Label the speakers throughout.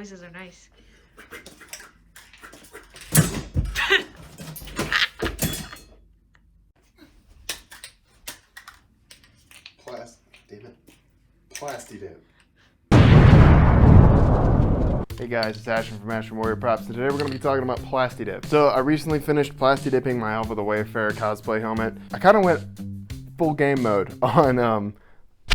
Speaker 1: noises are nice.
Speaker 2: Plasti Dip. Hey guys, it's Ashen from Ashen Warrior Props, and today we're going to be talking about Plasti Dip. So I recently finished Plasti Dipping my Alva the Wayfarer cosplay helmet. I kind of went full game mode on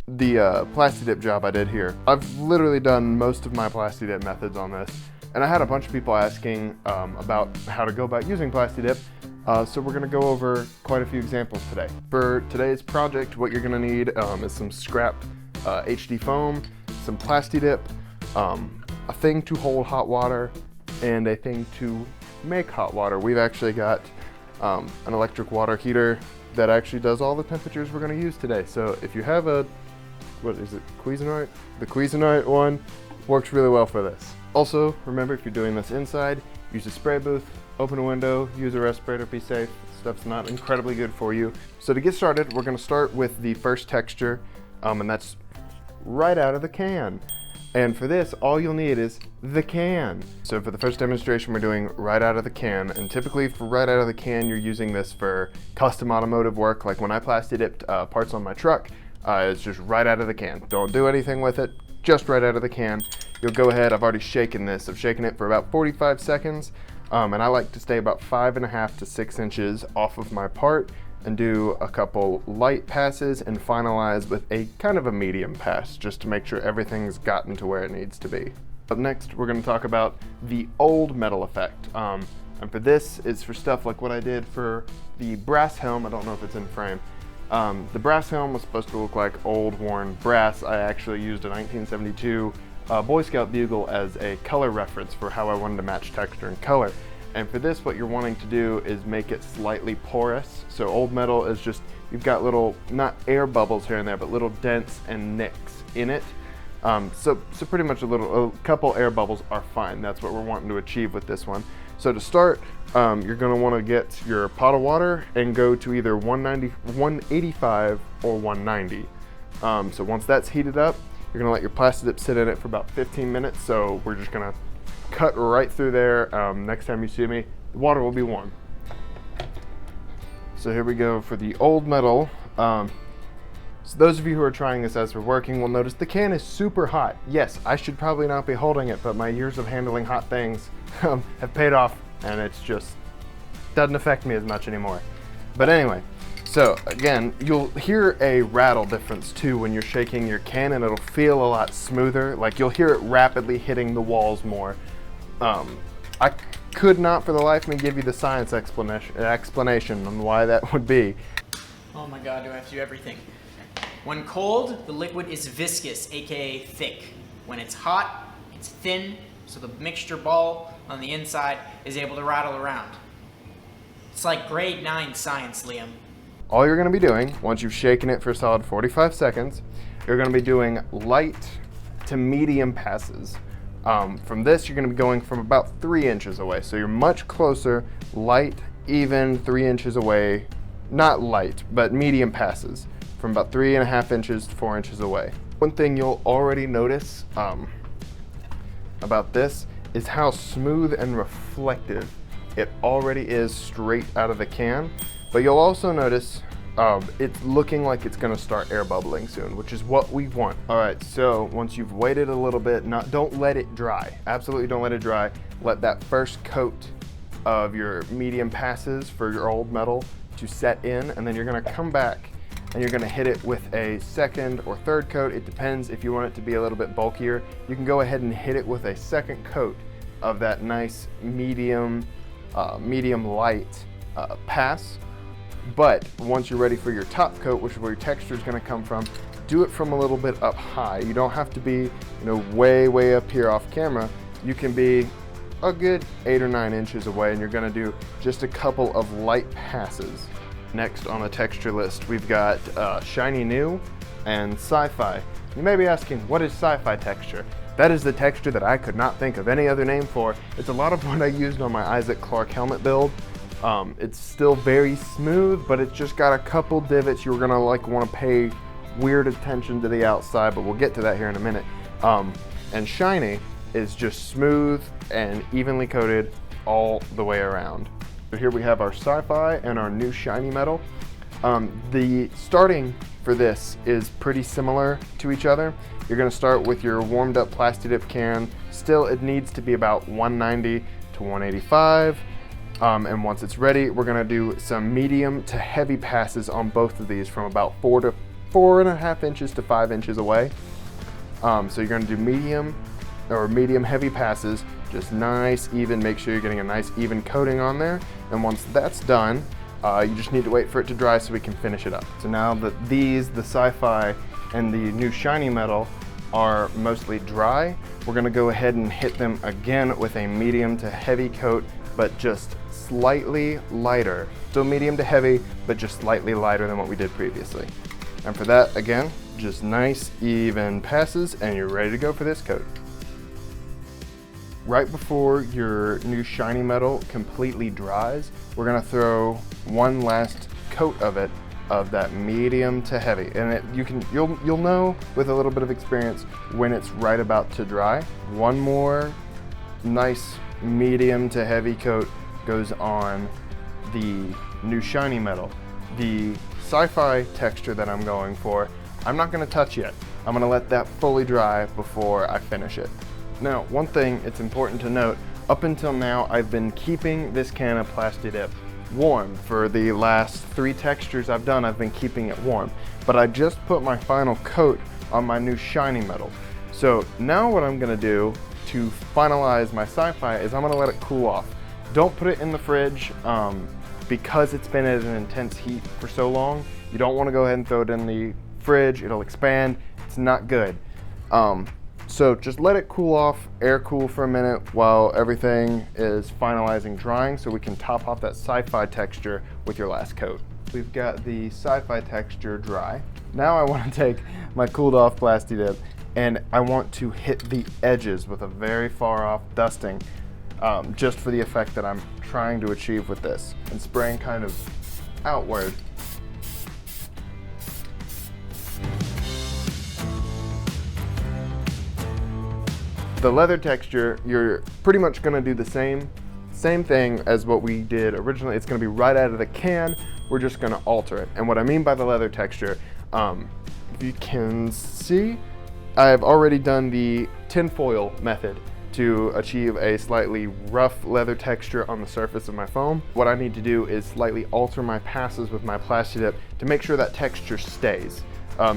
Speaker 2: the Plasti Dip job I did here. I've literally done most of my Plasti Dip methods on this, and I had a bunch of people asking about how to go about using Plasti Dip. So we're going to go over quite a few examples today. For today's project, what you're going to need is some scrap HD foam, some Plasti Dip, a thing to hold hot water, and a thing to make hot water. We've actually got an electric water heater that actually does all the temperatures we're going to use today. So if you have a, what is it, Cuisinart? The Cuisinart one works really well for this. Also, remember, if you're doing this inside, use a spray booth, open a window, use a respirator, be safe. Stuff's not incredibly good for you. So to get started, we're going to start with the first texture, and that's right out of the can. And for this, all you'll need is the can. So for the first demonstration, we're doing right out of the can. And typically for right out of the can, you're using this for custom automotive work. Like when I Plasti Dipped parts on my truck, it's just right out of the can. Don't do anything with it, just right out of the can. You'll go ahead, I've already shaken this. I've shaken it for about 45 seconds. And I like to stay about 5.5 to 6 inches off of my part and do a couple light passes and finalize with a kind of a medium pass just to make sure everything's gotten to where it needs to be. Up next, we're going to talk about the old metal effect. And for this, it's for stuff like what I did for the brass helm. I don't know if it's in frame. The brass helm was supposed to look like old worn brass. I actually used a 1972 Boy Scout bugle as a color reference for how I wanted to match texture and color. And for this, what you're wanting to do is make it slightly porous. So old metal is just, you've got little, not air bubbles here and there, but little dents and nicks in it. So pretty much a couple air bubbles are fine. That's what we're wanting to achieve with this one. So to start, you're gonna wanna get your pot of water and go to either 185 or 190. So once that's heated up, you're gonna let your Plasti Dip sit in it for about 15 minutes. So we're just gonna cut right through there. Next time you see me, the water will be warm. So here we go for the old metal. So those of you who are trying this as we're working will notice the can is super hot. Yes, I should probably not be holding it, but my years of handling hot things have paid off, and it's just doesn't affect me as much anymore. But anyway, so again, you'll hear a rattle difference too when you're shaking your can, and it'll feel a lot smoother. Like you'll hear it rapidly hitting the walls more. I could not for the life of me give you the science explanation on why that would be.
Speaker 3: Oh my God, do I have to do everything? When cold, the liquid is viscous, aka thick. When it's hot, it's thin, so the mixture ball on the inside is able to rattle around. It's like grade 9 science, Liam.
Speaker 2: All you're gonna be doing, once you've shaken it for a solid 45 seconds, you're gonna be doing light to medium passes. From this, you're gonna be going from about 3 inches away. So you're much closer, light, even 3 inches away, not light, but medium passes from about 3.5 inches to 4 inches away. One thing you'll already notice about this is how smooth and reflective it already is straight out of the can. But you'll also notice it's looking like it's gonna start air bubbling soon, which is what we want. All right, so once you've waited a little bit, don't let it dry. Absolutely don't let it dry. Let that first coat of your medium passes for your old metal to set in, and then you're gonna come back and you're gonna hit it with a second or third coat. It depends. If you want it to be a little bit bulkier, you can go ahead and hit it with a second coat of that nice medium light pass. But once you're ready for your top coat, which is where your texture is going to come from, do it from a little bit up high. You don't have to be, way up here off camera. You can be a good 8 or 9 inches away, and you're going to do just a couple of light passes. Next on the texture list, we've got Shiny New and Sci-Fi. You may be asking, what is Sci-Fi texture? That is the texture that I could not think of any other name for. It's a lot of what I used on my Isaac Clarke helmet build. It's still very smooth, but it's just got a couple divots. You're gonna want to pay weird attention to the outside, but we'll get to that here in a minute. And shiny is just smooth and evenly coated all the way around. So here we have our sci-fi and our new shiny metal. The starting for this is pretty similar to each other. You're gonna start with your warmed up PlastiDip can. Still, it needs to be about 190 to 185. And once it's ready, we're gonna do some medium to heavy passes on both of these from about 4.5 inches to 5 inches away. So you're gonna do medium heavy passes, just nice, even, make sure you're getting a nice even coating on there. And once that's done, you just need to wait for it to dry so we can finish it up. So now that the sci-fi and the new shiny metal are mostly dry, we're gonna go ahead and hit them again with a medium to heavy coat, but just slightly lighter. Still medium to heavy, but just slightly lighter than what we did previously. And for that, again, just nice, even passes, and you're ready to go for this coat. Right before your new shiny metal completely dries, we're gonna throw one last coat of it, of that medium to heavy. And you'll know with a little bit of experience when it's right about to dry. One more nice medium to heavy coat goes on the new shiny metal. The sci-fi texture that I'm going for, I'm not gonna touch yet. I'm gonna let that fully dry before I finish it. Now, one thing it's important to note, up until now, I've been keeping this can of PlastiDip warm. For the last 3 textures I've done, I've been keeping it warm. But I just put my final coat on my new shiny metal. So now what I'm gonna do to finalize my sci-fi is I'm gonna let it cool off. Don't put it in the fridge because it's been at an intense heat for so long. You don't wanna go ahead and throw it in the fridge, it'll expand, it's not good. So just let it cool off, air cool for a minute while everything is finalizing drying so we can top off that sci-fi texture with your last coat. We've got the sci-fi texture dry. Now I want to take my cooled off PlastiDip and I want to hit the edges with a very far off dusting just for the effect that I'm trying to achieve with this, and spraying kind of outward. The leather texture, you're pretty much gonna do the same thing as what we did originally. It's gonna be right out of the can. We're just gonna alter it. And what I mean by the leather texture, if you can see, I've already done the tinfoil method to achieve a slightly rough leather texture on the surface of my foam. What I need to do is slightly alter my passes with my PlastiDip to make sure that texture stays.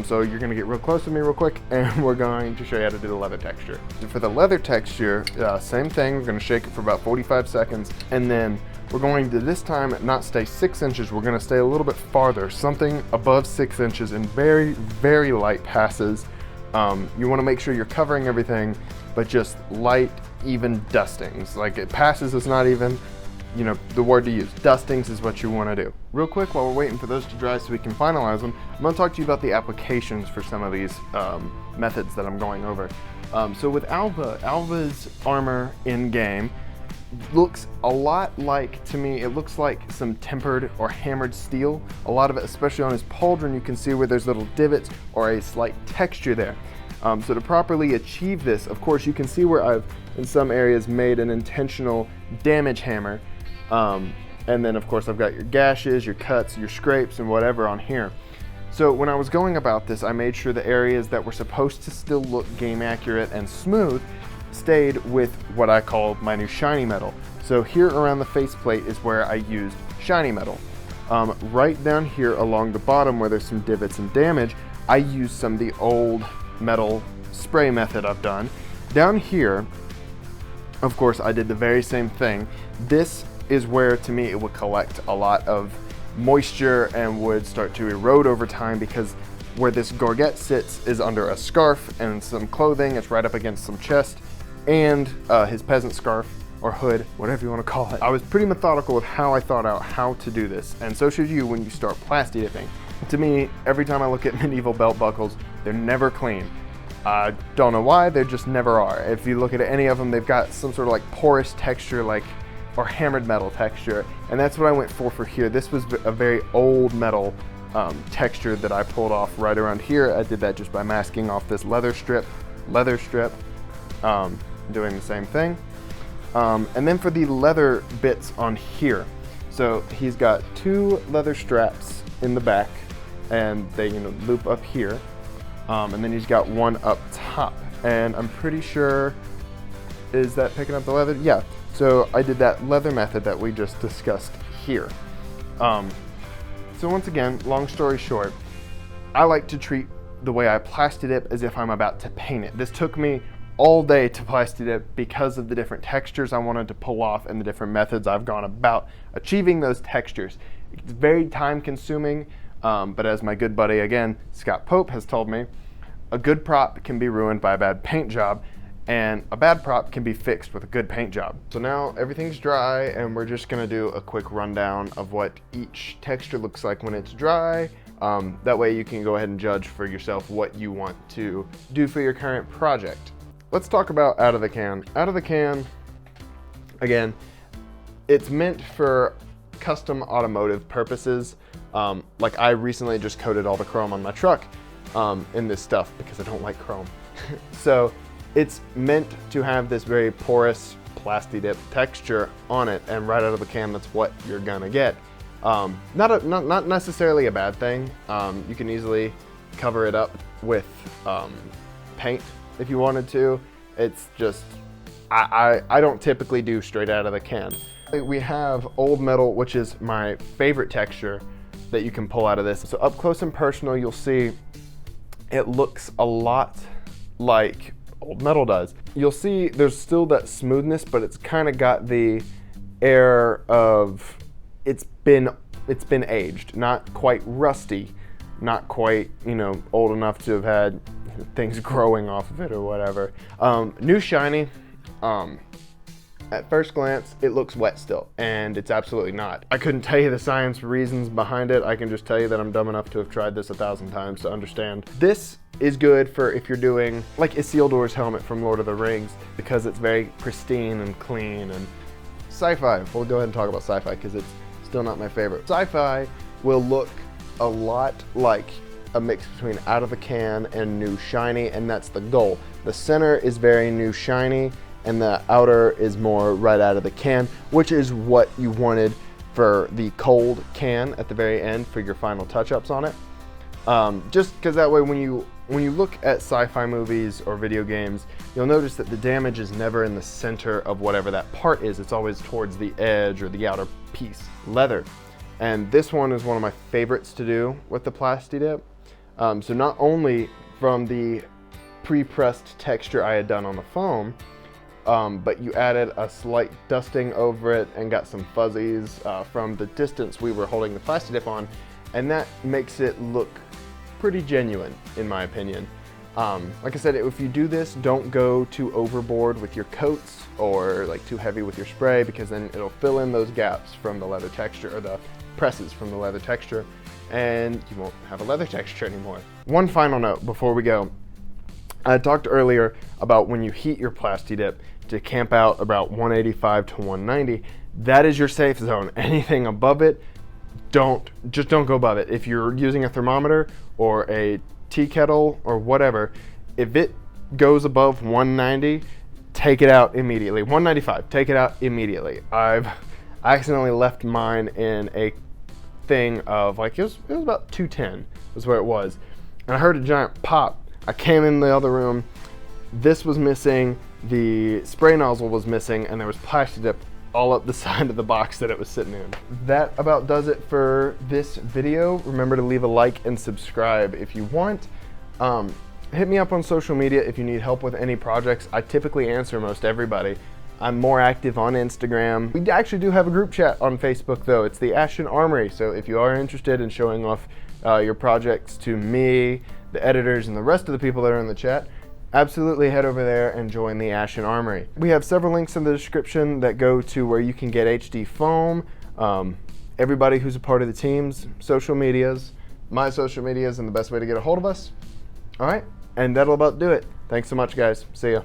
Speaker 2: So you're gonna get real close with me real quick and we're going to show you how to do the leather texture. So for the leather texture, same thing, we're gonna shake it for about 45 seconds and then we're going to this time not stay 6 inches, we're gonna stay a little bit farther, something above 6 inches in very, very light passes. You wanna make sure you're covering everything, but just light, even dustings. Like passes is not even, the word to use. Dustings is what you want to do. Real quick, while we're waiting for those to dry so we can finalize them, I'm going to talk to you about the applications for some of these methods that I'm going over. So with Alva's armor in game looks a lot like, to me, it looks like some tempered or hammered steel. A lot of it, especially on his pauldron, you can see where there's little divots or a slight texture there. So to properly achieve this, of course, you can see where I've, in some areas, made an intentional damage hammer. And then of course I've got your gashes, your cuts, your scrapes, and whatever on here. So when I was going about this, I made sure the areas that were supposed to still look game accurate and smooth stayed with what I call my new shiny metal. So here around the faceplate is where I used shiny metal. Right down here along the bottom where there's some divots and damage, I used some of the old metal spray method I've done. Down here, of course, I did the very same thing. This is where, to me, it would collect a lot of moisture and would start to erode over time because where this gorget sits is under a scarf and some clothing. It's right up against some chest and his peasant scarf or hood, whatever you want to call it. I was pretty methodical with how I thought out how to do this, and so should you when you start Plasti dipping. To me, every time I look at medieval belt buckles, they're never clean. I don't know why, they just never are. If you look at any of them, they've got some sort of like porous texture, or hammered metal texture, and that's what I went for here. This was a very old metal texture that I pulled off right around here. I did that just by masking off this leather strip. doing the same thing. And then for the leather bits on here, so he's got 2 leather straps in the back, and they loop up here, and then he's got 1 up top. And I'm pretty sure, is that picking up the leather? Yeah. So I did that leather method that we just discussed here. So once again, long story short, I like to treat the way I PlastiDip as if I'm about to paint it. This took me all day to PlastiDip because of the different textures I wanted to pull off and the different methods I've gone about achieving those textures. It's very time consuming, but as my good buddy again, Scott Pope, has told me, a good prop can be ruined by a bad paint job, and a bad prop can be fixed with a good paint job. So now everything's dry, and we're just gonna do a quick rundown of what each texture looks like when it's dry. That way you can go ahead and judge for yourself what you want to do for your current project. Let's talk about out of the can. Out of the can, again, it's meant for custom automotive purposes. Like I recently just coated all the chrome on my truck in this stuff because I don't like chrome. So it's meant to have this very porous PlastiDip texture on it, and right out of the can, that's what you're gonna get. Not necessarily a bad thing. You can easily cover it up with paint if you wanted to. It's just, I don't typically do straight out of the can. We have old metal, which is my favorite texture that you can pull out of this. So up close and personal, you'll see it looks a lot like old metal does. You'll see there's still that smoothness, but it's kind of got the air of it's been aged, not quite rusty, not quite old enough to have had things growing off of it or whatever. New shiny. At first glance, it looks wet still, and it's absolutely not. I couldn't tell you the science reasons behind it. I can just tell you that I'm dumb enough to have tried this 1,000 times to understand. This is good for if you're doing like Isildur's helmet from Lord of the Rings, because it's very pristine and clean. And sci-fi, we'll go ahead and talk about sci-fi because it's still not my favorite. Sci-fi will look a lot like a mix between out of the can and new shiny, and that's the goal. The center is very new shiny, and the outer is more right out of the can, which is what you wanted for the cold can at the very end for your final touch-ups on it. Just because that way when you look at sci-fi movies or video games, you'll notice that the damage is never in the center of whatever that part is. It's always towards the edge or the outer piece. Leather. And this one is one of my favorites to do with the PlastiDip. So not only from the pre-pressed texture I had done on the foam, but you added a slight dusting over it and got some fuzzies from the distance we were holding the PlastiDip on, and that makes it look pretty genuine in my opinion. Like I said, if you do this, don't go too overboard with your coats or like too heavy with your spray, because then it'll fill in those gaps from the leather texture, or the presses from the leather texture, and you won't have a leather texture anymore. One final note before we go. I talked earlier about when you heat your PlastiDip to camp out about 185 to 190. That is your safe zone. Anything above it, just don't go above it. If you're using a thermometer or a tea kettle or whatever, if it goes above 190, take it out immediately. 195, take it out immediately. I accidentally left mine in a thing of like, it was about 210 was where it was. And I heard a giant pop. I came in the other room, this was missing, the spray nozzle was missing, and there was PlastiDip all up the side of the box that it was sitting in. That about does it for this video. Remember to leave a like and subscribe if you want. Hit me up on social media if you need help with any projects. I typically answer most everybody. I'm more active on Instagram. We actually do have a group chat on Facebook though. It's the Ashen Armory, so if you are interested in showing off your projects to me, the editors, and the rest of the people that are in the chat, absolutely head over there and join the Ashen Armory. We have several links in the description that go to where you can get HD foam, everybody who's a part of the team's social medias, my social medias, and the best way to get a hold of us. All right, and that'll about do it. Thanks so much, guys. See ya.